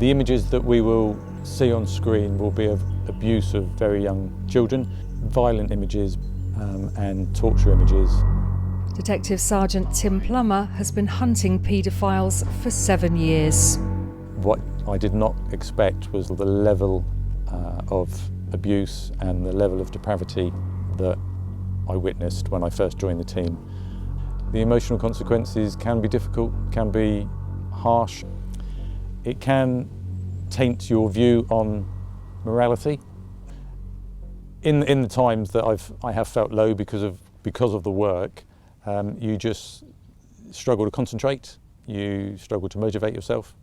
The images that we will see on screen will be of abuse of very young children, violent images and torture images. Detective Sergeant Tim Plummer has been hunting paedophiles for 7 years. What I did not expect was the level of abuse and the level of depravity that I witnessed when I first joined the team. The emotional consequences can be difficult, can be harsh. It can taint your view on morality. In the times that I have felt low because of the work, you just struggle to concentrate, you struggle to motivate yourself,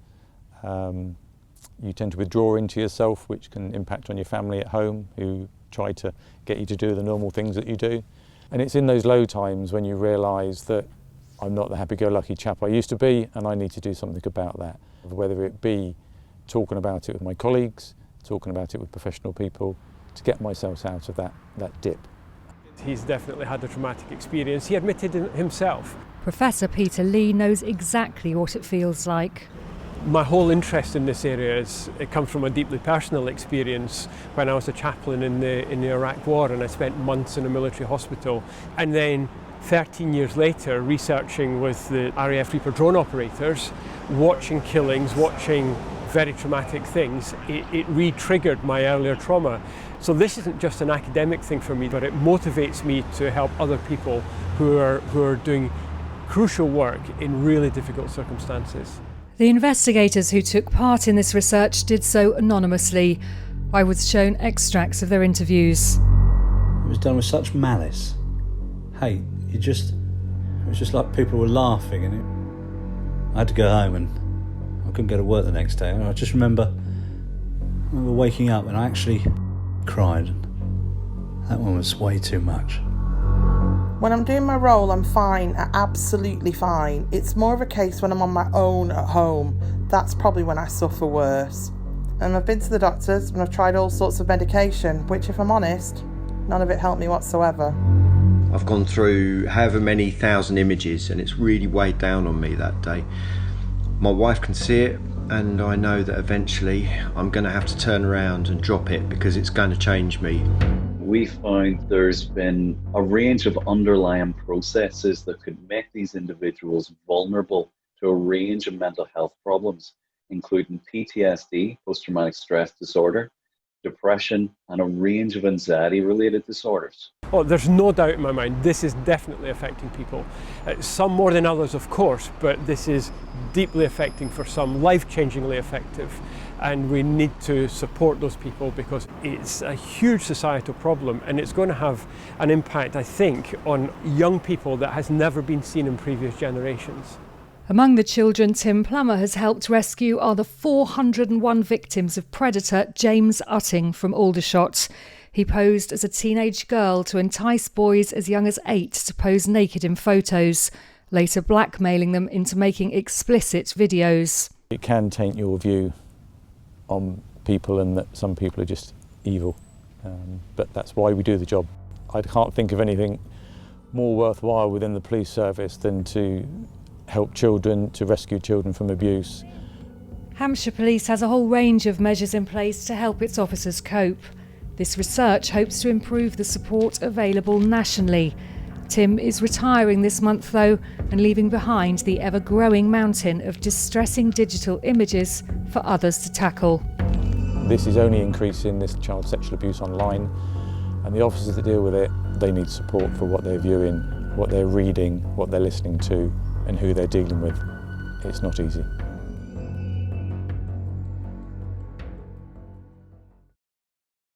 you tend to withdraw into yourself, which can impact on your family at home who try to get you to do the normal things that you do. And it's in those low times when you realise that I'm not the happy-go-lucky chap I used to be, and I need to do something about that. Whether it be talking about it with my colleagues, talking about it with professional people, to get myself out of that dip. He's definitely had a traumatic experience. He admitted it himself. Professor Peter Lee knows exactly what it feels like. My whole interest in this area it comes from a deeply personal experience when I was a chaplain in the Iraq War, and I spent months in a military hospital. And then 13 years later, researching with the RAF Reaper drone operators, watching killings, watching very traumatic things, it re-triggered my earlier trauma. So this isn't just an academic thing for me, but it motivates me to help other people who are doing crucial work in really difficult circumstances. The investigators who took part in this research did so anonymously. I was shown extracts of their interviews. It was done with such malice. Hey, it was just like people were laughing, and I had to go home and I couldn't go to work the next day. And I just remember waking up and I actually cried. That one was way too much. When I'm doing my role, I'm fine, absolutely fine. It's more of a case when I'm on my own at home. That's probably when I suffer worse. And I've been to the doctors and I've tried all sorts of medication, which, if I'm honest, none of it helped me whatsoever. I've gone through however many thousand images and it's really weighed down on me that day. My wife can see it, and I know that eventually I'm going to have to turn around and drop it because it's going to change me. We found there's been a range of underlying processes that could make these individuals vulnerable to a range of mental health problems, including PTSD, post-traumatic stress disorder, depression, and a range of anxiety-related disorders. Oh, there's no doubt in my mind, this is definitely affecting people. Some more than others, of course, but this is deeply affecting for some, life-changingly effective. And we need to support those people because it's a huge societal problem, and it's going to have an impact, I think, on young people that has never been seen in previous generations. Among the children Tim Plummer has helped rescue are the 401 victims of predator James Utting from Aldershot. He posed as a teenage girl to entice boys as young as 8 to pose naked in photos, later blackmailing them into making explicit videos. It can taint your view on people, and that some people are just evil, but that's why we do the job. I can't think of anything more worthwhile within the police service than to help children, to rescue children from abuse. Hampshire Police has a whole range of measures in place to help its officers cope. This research hopes to improve the support available nationally. Tim is retiring this month though, and leaving behind the ever-growing mountain of distressing digital images for others to tackle. This is only increasing this child sexual abuse online, and the officers that deal with it, they need support for what they're viewing, what they're reading, what they're listening to, and who they're dealing with. It's not easy.